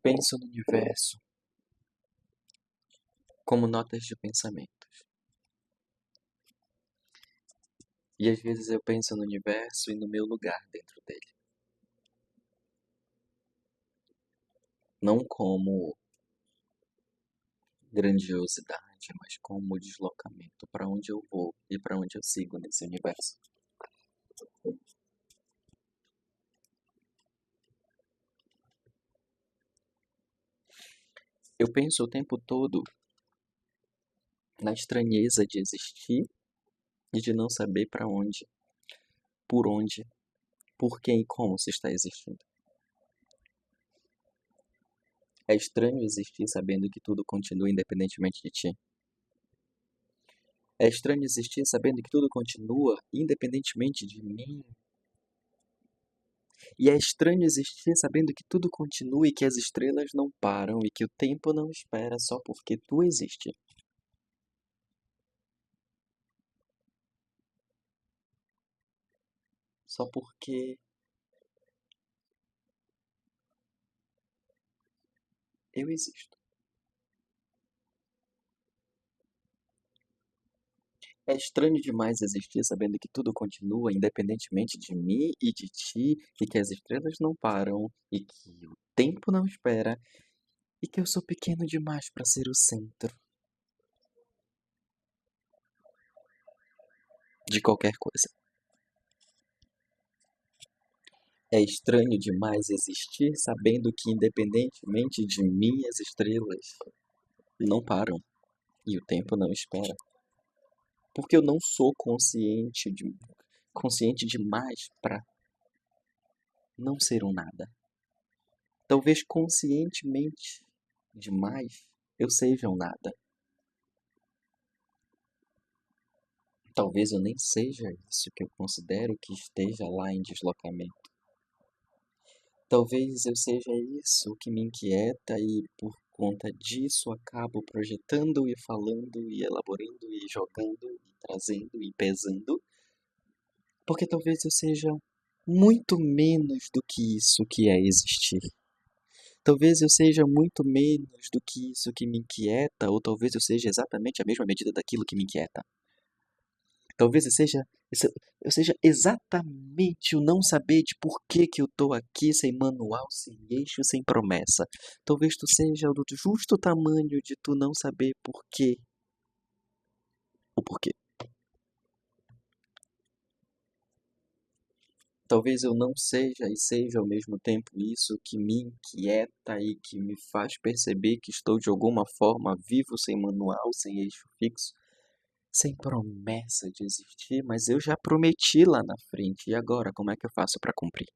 penso no universo como notas de pensamentos. E às vezes eu penso no universo e no meu lugar dentro dele. Não como grandiosidade, mas como deslocamento para onde eu vou e para onde eu sigo nesse universo. Eu penso o tempo todo na estranheza de existir e de não saber para onde, por onde, por quem e como se está existindo. É estranho existir sabendo que tudo continua independentemente de ti. É estranho existir sabendo que tudo continua independentemente de mim. E é estranho existir sabendo que tudo continua e que as estrelas não param e que o tempo não espera só porque tu existe. Só porque eu existo. É estranho demais existir sabendo que tudo continua independentemente de mim e de ti, e que as estrelas não param, e que o tempo não espera, e que eu sou pequeno demais para ser o centro de qualquer coisa. É estranho demais existir sabendo que independentemente de mim as estrelas não param e o tempo não espera. Porque eu não sou consciente demais para não ser um nada. Talvez conscientemente demais eu seja um nada. Talvez eu nem seja isso que eu considero que esteja lá em deslocamento. Talvez eu seja isso que me inquieta e por conta disso acabo projetando e falando e elaborando e jogando e trazendo e pesando. Porque talvez eu seja muito menos do que isso que é existir. Talvez eu seja muito menos do que isso que me inquieta, ou talvez eu seja exatamente a mesma medida daquilo que me inquieta. Talvez eu seja exatamente o não saber de por que eu tô aqui sem manual, sem eixo, sem promessa. Talvez tu seja do justo tamanho de tu não saber por quê. O porquê. Talvez eu não seja e seja ao mesmo tempo isso que me inquieta e que me faz perceber que estou de alguma forma vivo sem manual, sem eixo fixo, sem promessa de existir, mas eu já prometi lá na frente. E agora, como é que eu faço para cumprir?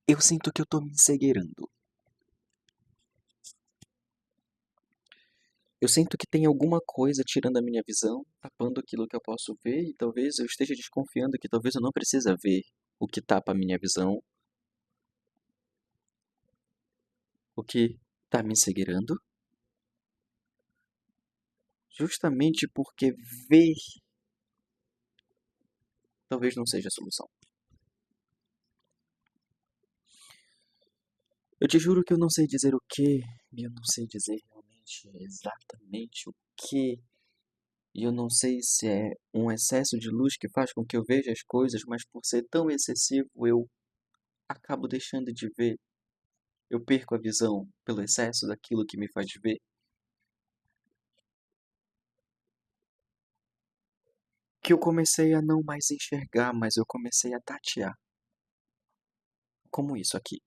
Eu sinto que eu tô me encegueirando. Eu sinto que tem alguma coisa tirando a minha visão, tapando aquilo que eu posso ver, e talvez eu esteja desconfiando que talvez eu não precisa ver o que tapa a minha visão, o que tá me encegueirando, justamente porque ver talvez não seja a solução. Eu te juro que eu não sei dizer o que, e eu não sei dizer realmente exatamente o que, e eu não sei se é um excesso de luz que faz com que eu veja as coisas, mas por ser tão excessivo eu acabo deixando de ver. Eu perco a visão pelo excesso daquilo que me faz ver. Que eu comecei a não mais enxergar, mas eu comecei a tatear. Como isso aqui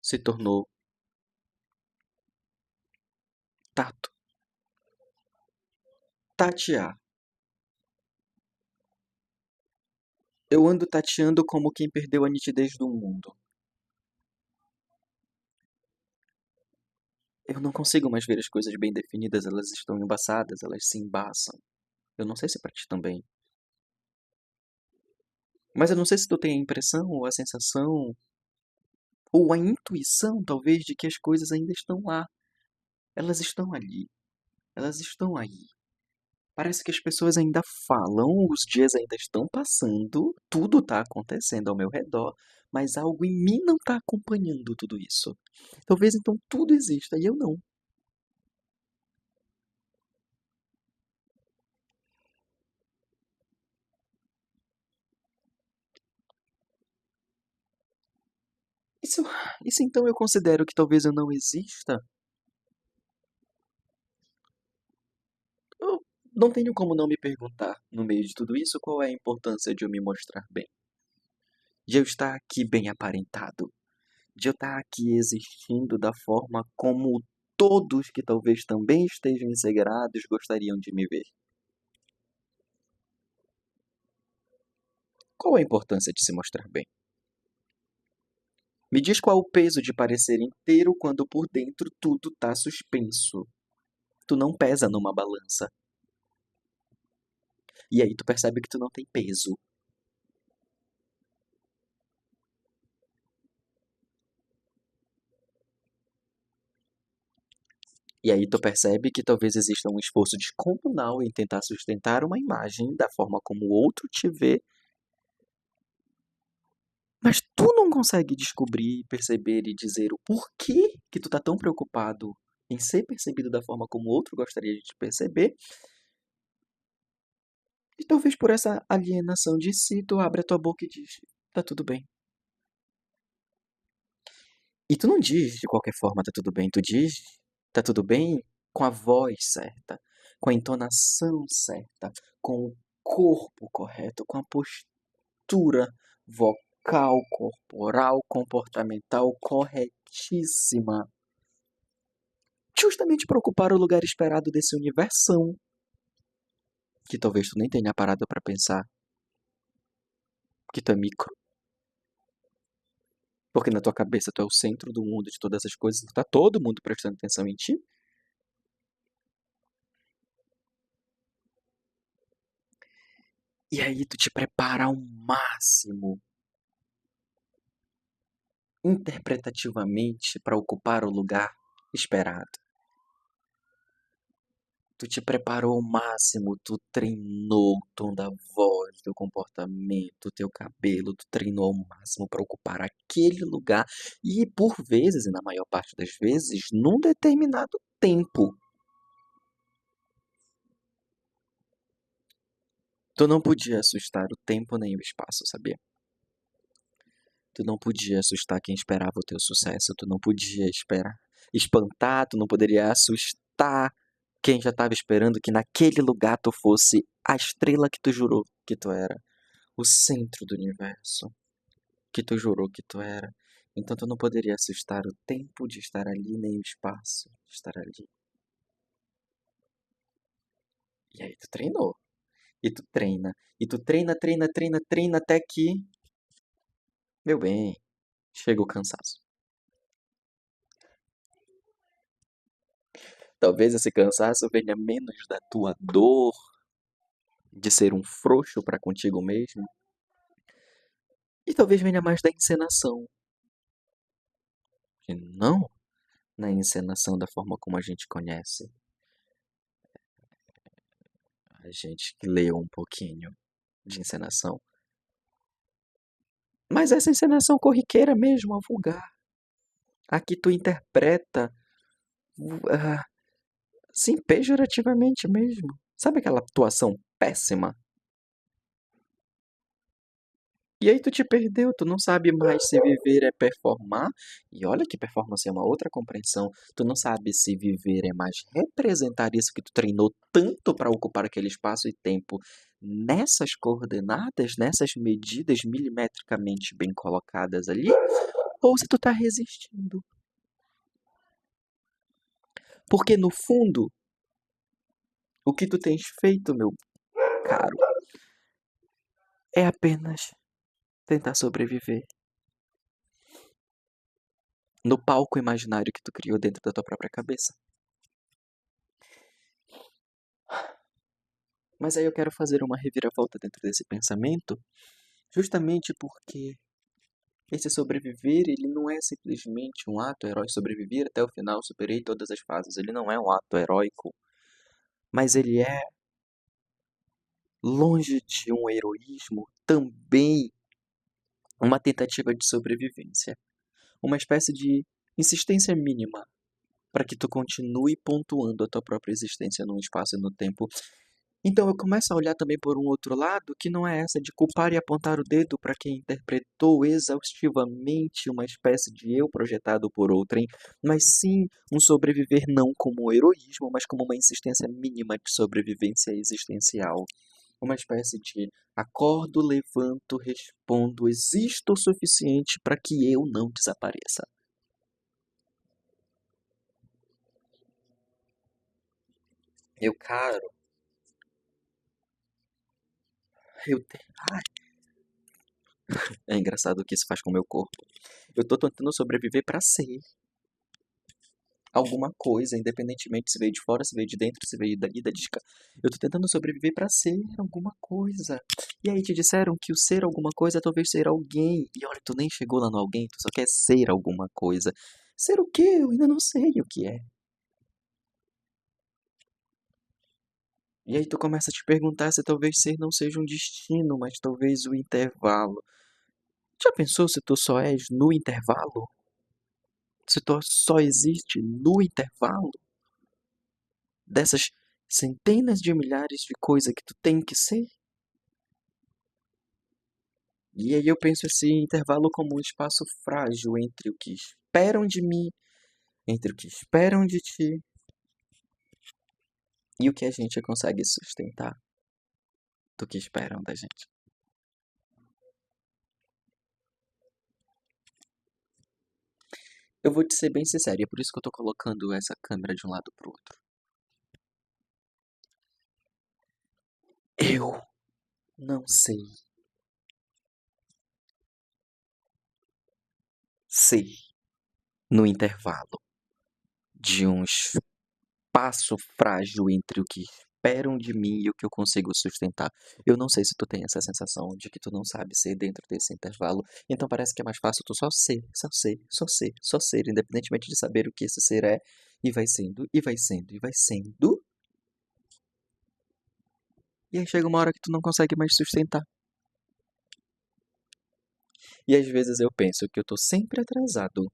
se tornou tato. Tatear. Eu ando tateando como quem perdeu a nitidez do mundo. Eu não consigo mais ver as coisas bem definidas, elas estão embaçadas, elas se embaçam. Eu não sei se pra ti também. Mas eu não sei se tu tem a impressão, ou a sensação, ou a intuição, talvez, de que as coisas ainda estão lá. Elas estão ali. Elas estão aí. Parece que as pessoas ainda falam, os dias ainda estão passando, tudo está acontecendo ao meu redor, mas algo em mim não está acompanhando tudo isso. Talvez então tudo exista e eu não. Isso, isso então eu considero que talvez eu não exista. Eu não tenho como não me perguntar, no meio de tudo isso, qual é a importância de eu me mostrar bem. De eu estar aqui bem aparentado. De eu estar aqui existindo da forma como todos que talvez também estejam inseguros gostariam de me ver. Qual a importância de se mostrar bem? Me diz qual o peso de parecer inteiro quando por dentro tudo tá suspenso. Tu não pesa numa balança. E aí tu percebe que tu não tem peso. E aí tu percebe que talvez exista um esforço descomunal em tentar sustentar uma imagem da forma como o outro te vê, mas tu não consegue descobrir, perceber e dizer o porquê que tu tá tão preocupado em ser percebido da forma como o outro gostaria de te perceber. E talvez por essa alienação de si, tu abre a tua boca e diz: tá tudo bem. E tu não diz de qualquer forma tá tudo bem, tu diz tá tudo bem com a voz certa, com a entonação certa, com o corpo correto, com a postura vocal, corporal, comportamental corretíssima. Justamente para ocupar o lugar esperado desse universão, que talvez tu nem tenha parado para pensar, que tu é micro. Porque na tua cabeça tu é o centro do mundo, de todas as coisas, tá todo mundo prestando atenção em ti. E aí tu te prepara ao máximo, interpretativamente, para ocupar o lugar esperado. Tu te preparou ao máximo, tu treinou o tom da voz, teu comportamento, teu cabelo, tu treinou ao máximo para ocupar aquele lugar e por vezes, e na maior parte das vezes, num determinado tempo. Tu não podia assustar o tempo nem o espaço, sabia? Tu não podia assustar quem esperava o teu sucesso, tu não podia espantar, tu não poderia assustar quem já estava esperando que naquele lugar tu fosse a estrela que tu jurou que tu era, o centro do universo que tu jurou que tu era. Então tu não poderia assustar o tempo de estar ali, nem o espaço de estar ali. E aí tu treinou, e tu treina, e tu treina, treina, treina, treina até que, meu bem, chega o cansaço. Talvez esse cansaço venha menos da tua dor de ser um frouxo para contigo mesmo, e talvez venha mais da encenação, e não na encenação da forma como a gente conhece, a gente que leu um pouquinho de encenação. Mas essa encenação corriqueira mesmo, a vulgar, a que tu interpreta, ah, sim, pejorativamente mesmo. Sabe aquela atuação péssima? E aí tu te perdeu, tu não sabe mais se viver é performar. E olha que performance é uma outra compreensão. Tu não sabe se viver é mais representar isso que tu treinou tanto para ocupar aquele espaço e tempo nessas coordenadas, nessas medidas milimetricamente bem colocadas ali, ou se tu tá resistindo. Porque no fundo, o que tu tens feito, meu caro, é apenas tentar sobreviver no palco imaginário que tu criou dentro da tua própria cabeça. Mas aí eu quero fazer uma reviravolta dentro desse pensamento, justamente porque esse sobreviver, ele não é simplesmente um ato heróico, sobreviver até o final, superei todas as fases. Ele não é um ato heróico, mas ele é longe de um heroísmo, também uma tentativa de sobrevivência. Uma espécie de insistência mínima para que tu continue pontuando a tua própria existência no espaço e no tempo. Então eu começo a olhar também por um outro lado, que não é essa de culpar e apontar o dedo para quem interpretou exaustivamente uma espécie de eu projetado por outrem, mas sim um sobreviver não como heroísmo, mas como uma insistência mínima de sobrevivência existencial. Uma espécie de acordo, levanto, respondo, existo o suficiente para que eu não desapareça. Eu, caro, eu te... Ai, é engraçado o que isso faz com o meu corpo. Eu tô tentando sobreviver para ser alguma coisa, independentemente se veio de fora, se veio de dentro, se veio dali, da disca. Eu tô tentando sobreviver para ser alguma coisa. E aí te disseram que o ser alguma coisa é talvez ser alguém. E olha, tu nem chegou lá no alguém, tu só quer ser alguma coisa. Ser o quê? Eu ainda não sei o que é. E aí tu começa a te perguntar se talvez ser não seja um destino, mas talvez o intervalo. Já pensou se tu só és no intervalo? Se tu só existe no intervalo dessas centenas de milhares de coisas que tu tem que ser? E aí eu penso esse intervalo como um espaço frágil entre o que esperam de mim, entre o que esperam de ti e o que a gente consegue sustentar do que esperam da gente. Eu vou te ser bem sincero, e é por isso que eu tô colocando essa câmera de um lado pro outro. Eu não sei ser no intervalo de um espaço frágil entre o que esperam de mim e o que eu consigo sustentar. Eu não sei se tu tem essa sensação de que tu não sabe ser dentro desse intervalo. Então parece que é mais fácil tu só ser, só ser, só ser, só ser, independentemente de saber o que esse ser é, e vai sendo, e vai sendo, e vai sendo. E aí chega uma hora que tu não consegue mais sustentar. E às vezes eu penso que eu tô sempre atrasado.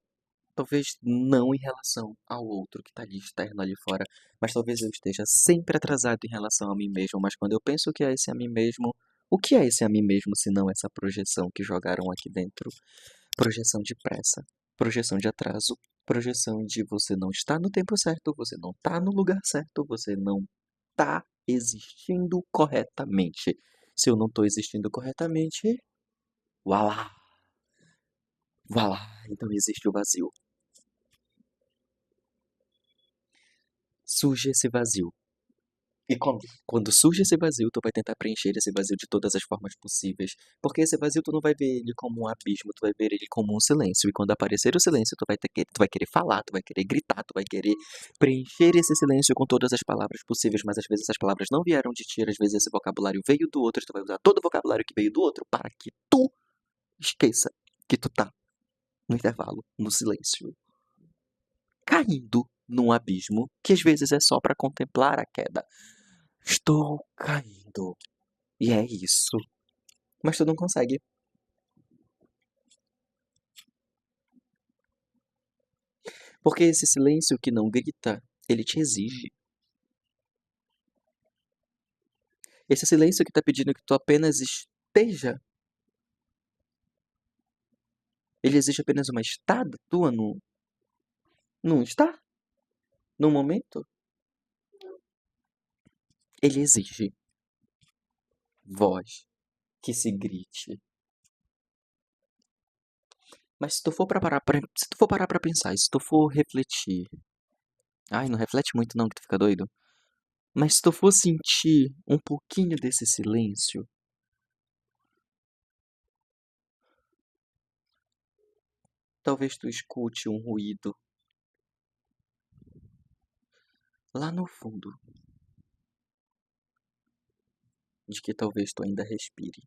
Talvez não em relação ao outro que está ali externo ali fora, mas talvez eu esteja sempre atrasado em relação a mim mesmo. Mas quando eu penso que é esse a mim mesmo, o que é esse a mim mesmo se não essa projeção que jogaram aqui dentro? Projeção de pressa, projeção de atraso, projeção de você não está no tempo certo, você não está no lugar certo, você não está existindo corretamente. Se eu não estou existindo corretamente, voilá, voilá, então existe o vazio. Surge esse vazio. E quando surge esse vazio, tu vai tentar preencher esse vazio de todas as formas possíveis. Porque esse vazio tu não vai ver ele como um abismo, tu vai ver ele como um silêncio. E quando aparecer o silêncio, tu vai querer falar, tu vai querer gritar, tu vai querer preencher esse silêncio com todas as palavras possíveis. Mas às vezes essas palavras não vieram de ti, às vezes esse vocabulário veio do outro, e tu vai usar todo o vocabulário que veio do outro para que tu esqueça que tu tá no intervalo, no silêncio, caindo num abismo que às vezes é só para contemplar a queda. Estou caindo. E é isso. Mas tu não consegue. Porque esse silêncio que não grita, ele te exige. Esse silêncio que tá pedindo que tu apenas esteja, ele exige apenas uma estada tua num estar, num momento. Ele exige voz que se grite. Mas se tu for parar pra pensar, e se tu for refletir, ai, não reflete muito não que tu fica doido. Mas se tu for sentir um pouquinho desse silêncio, talvez tu escute um ruído lá no fundo, de que talvez tu ainda respire.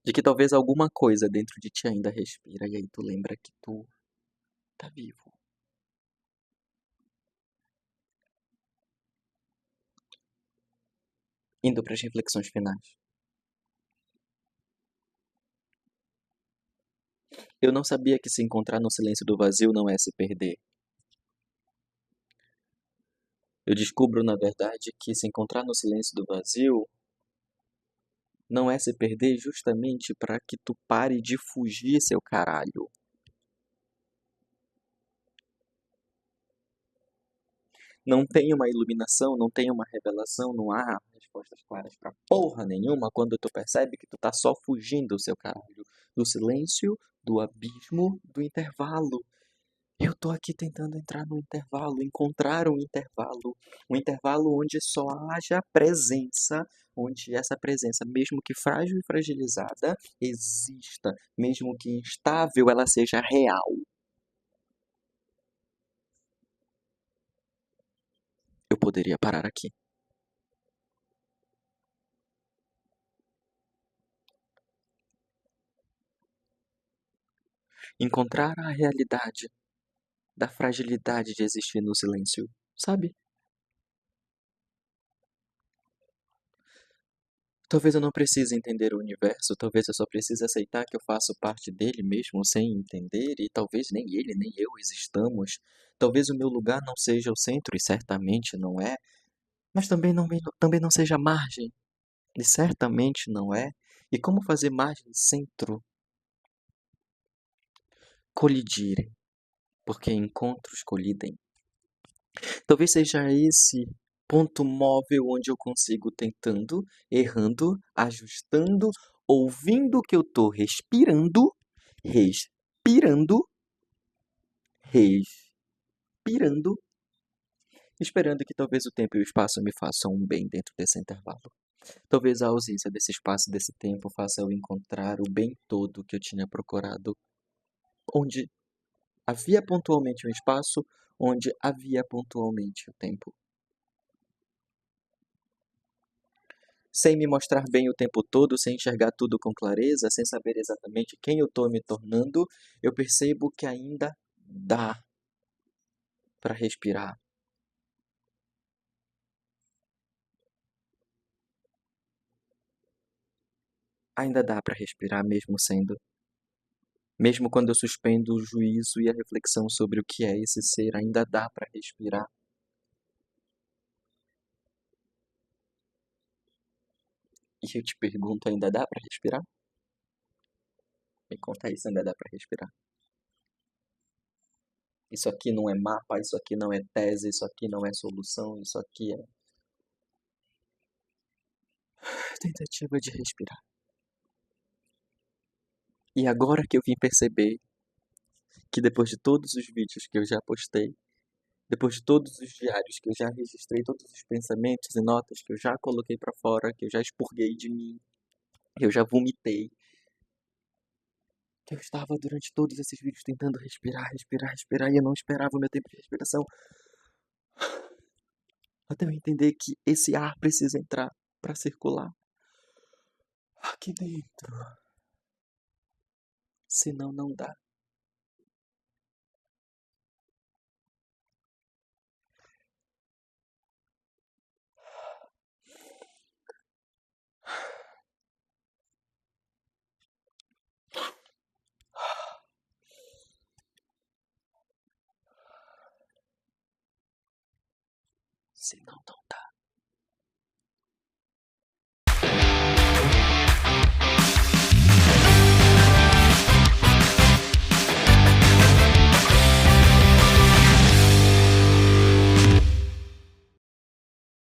De que talvez alguma coisa dentro de ti ainda respira, e aí tu lembra que tu tá vivo. Indo para as reflexões finais. Eu não sabia que se encontrar no silêncio do vazio não é se perder. Eu descubro, na verdade, que se encontrar no silêncio do vazio não é se perder justamente para que tu pare de fugir, seu caralho. Não tem uma iluminação, não tem uma revelação, não há respostas claras pra porra nenhuma quando tu percebe que tu tá só fugindo, seu caralho, do silêncio, do abismo, do intervalo. Eu tô aqui tentando entrar no intervalo, encontrar um intervalo onde só haja presença, onde essa presença, mesmo que frágil e fragilizada, exista, mesmo que instável, ela seja real. Eu poderia parar aqui. Encontrar a realidade da fragilidade de existir no silêncio, sabe? Talvez eu não precise entender o universo, talvez eu só precise aceitar que eu faço parte dele mesmo sem entender, e talvez nem ele nem eu existamos. Talvez o meu lugar não seja o centro, e certamente não é, mas também não seja a margem, e certamente não é. E como fazer margem e centro colidirem? Porque encontros colidem. Talvez seja esse ponto móvel onde eu consigo tentando, errando, ajustando, ouvindo que eu tô respirando, respirando, respirando, esperando que talvez o tempo e o espaço me façam um bem dentro desse intervalo. Talvez a ausência desse espaço e desse tempo faça eu encontrar o bem todo que eu tinha procurado, onde havia pontualmente um espaço, onde havia pontualmente o tempo. Sem me mostrar bem o tempo todo, sem enxergar tudo com clareza, sem saber exatamente quem eu estou me tornando, eu percebo que ainda dá para respirar. Ainda dá para respirar mesmo sendo. Mesmo quando eu suspendo o juízo e a reflexão sobre o que é esse ser, ainda dá para respirar. E eu te pergunto, ainda dá para respirar? Me conta isso, ainda dá para respirar. Isso aqui não é mapa, isso aqui não é tese, isso aqui não é solução, isso aqui é tentativa de respirar. E agora que eu vim perceber que depois de todos os vídeos que eu já postei, depois de todos os diários que eu já registrei, todos os pensamentos e notas que eu já coloquei pra fora, que eu já expurguei de mim, que eu já vomitei, que eu estava durante todos esses vídeos tentando respirar, respirar, respirar, e eu não esperava o meu tempo de respiração, até eu entender que esse ar precisa entrar pra circular aqui dentro, senão não dá. Senão não dá.